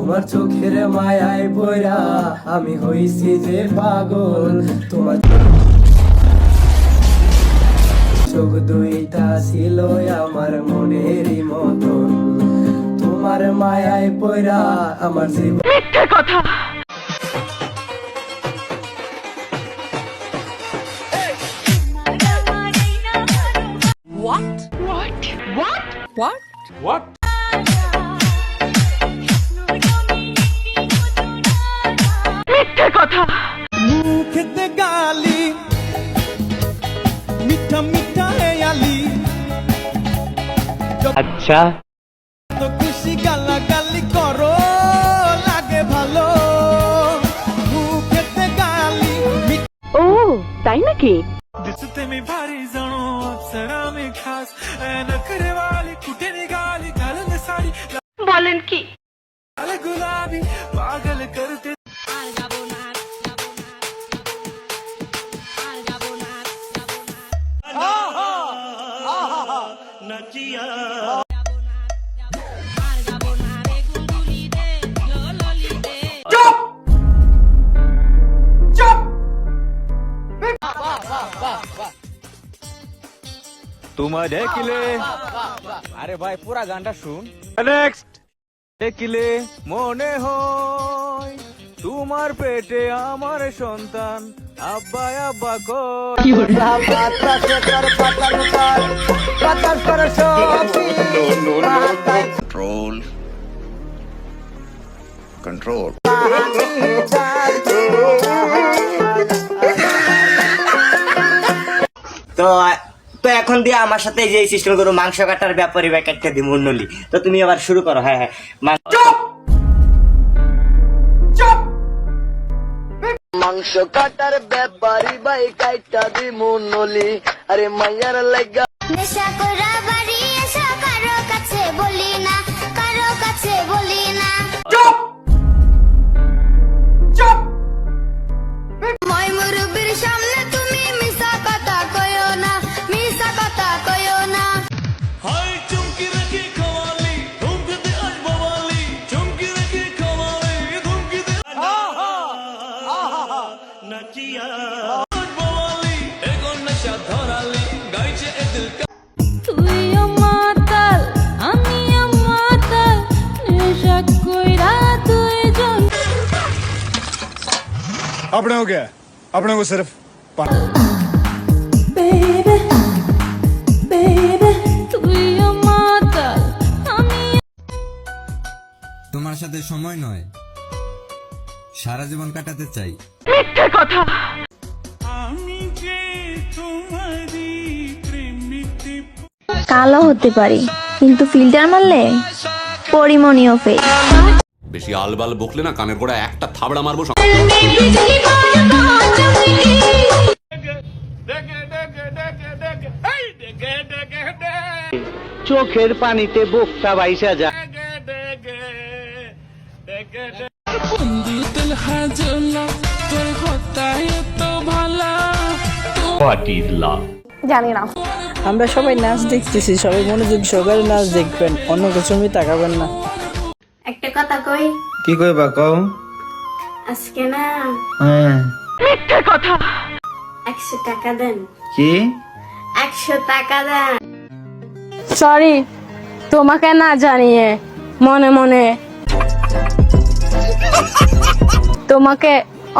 তোমার চোখের মায়ায় পড়া আমি হইছি যে পাগল। তোমার চোখ দুইটা ছিল আমার মনেরই মতন, তোমার মায়ায় পড়া আমার জীবন। মিথ্যে কথা। What? What? What? What? What? মিথ্যে কথা। মুখেতে গালি মিঠা মিঠা হেয়ালি, আচ্ছা তো খুশি গালা গালি করো লাগে ভালো। মুখেতে গালি ও তাই নাকি? दिसते मी भारी जणू अप्सरा मी खास नखरे वाली कुठे निघाली घालून साडी বলেন কি? लाल गुलाबी पागल करते। তোমায় দেখিলে, আরে ভাই পুরা গানটা শুন। নেক্সট। দেখিলে মনে হয় তোমার পেটে আমার সন্তান, আব্বা আব্বা কই। Control. তো তো এখন দিয়ে আমার সাথে যে সিস্টেম করো মাংস কাটার ব্যাপারে ব্যাকেটটা দি মুন্নলি। তো তুমি আবার শুরু করো। হ্যাঁ হ্যাঁ মাংস কাটার ব্যাপারি ভাই কাইটা দি মুন্নলি। আরে মাইয়ার লাগা নেশা করা বাড়ি এসা কারো কাছে বলি না, কারো কাছে বলি না। মই মুরব্বির সামনে তুমি মিছা কথা কইও না, মিছা কথা কইও না। হাই চুমকি রেখে খাওয়ালি ধুমকি দে আজ বাবালি, চুমকি রেখে খাওয়ালি ধুমকি দে নাচিয়া বাবালি এগোন নশা ধরালি গাইছে এ দিল কা। তুইও মাতাল আমিও মাতাল, নেশা কইরা দুইজন। अपने हो गया, अपने को सिर्फ Baby, baby, তুইও মাতাল আমিও। তোমার সাথে সময় নয়, সারা জীবন কাটাতে চাই। মিথ্যে কথা। আমি যে তোমারি প্রেমিতে। কালো হতে পারি কিন্তু ফিল্টার মারলে পরিমণীয় ফেস। বেশি আলবাল বকলে না কানের গোড়া একটা থাবড়া মারবো। চোখের পানিতে বোকটা বাইসা যায়। জানি না। আমরা সবাই নাচ দেখতেছি, সবাই মনোযোগ সহকারে নাচ দেখবেন, অন্য কিছু তাকাবেন না। একটা কথা কই, কি কইবা কও? আজকে না মিথ্যে কথা। 100 টাকা দেন। কি 100 টাকা দেন। সরি তোমাকে না জানিয়ে মনে মনে তোমাকে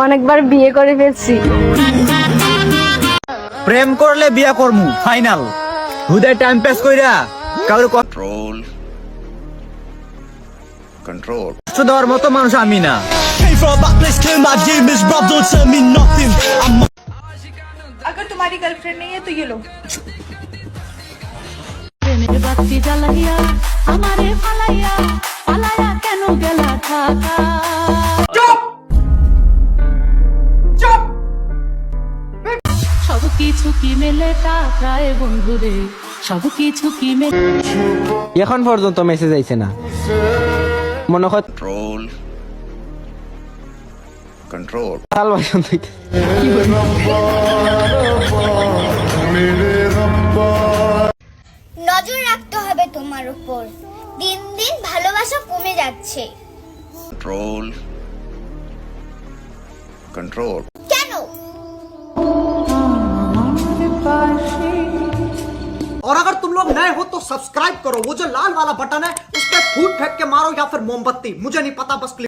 অনেকবার বিয়ে করে ফেলছি। প্রেম করলে বিয়া করমু ফাইনাল। হুদাই টাইম পাস কইরা কারো Control. Control. কষ্ট দেওয়ার মতো মানুষ আমি না। Came from a bad place, clear my game is bro, don't tell me nothing. I'm अगर तुम्हारी गर्लफ्रेंड नहीं है तो ये लो। প্রেমের বাতি জ্বালাইয়া আমারে ফালাইয়া ফালাইয়া কেন গেলা ঢাকা। সব কিছু কি মেলে টাকায় বন্ধুরে, সব কিছু কি মেলে। এখন পর্যন্ত মেসেজ আইছে না মনে হয়। Control. Control. সাল ভাষণ থেকে নজর রাখতে হবে তোমার উপর, দিন দিন ভালোবাসা কমে যাচ্ছে। कंट्रोल कंट्रोल और अगर तुम लोग नए हो तो सब्सक्राइब करो, वो जो लाल वाला बटन है उस पर फूट फेंक के मारो या फिर मोमबत्ती, मुझे नहीं पता, बस क्लिक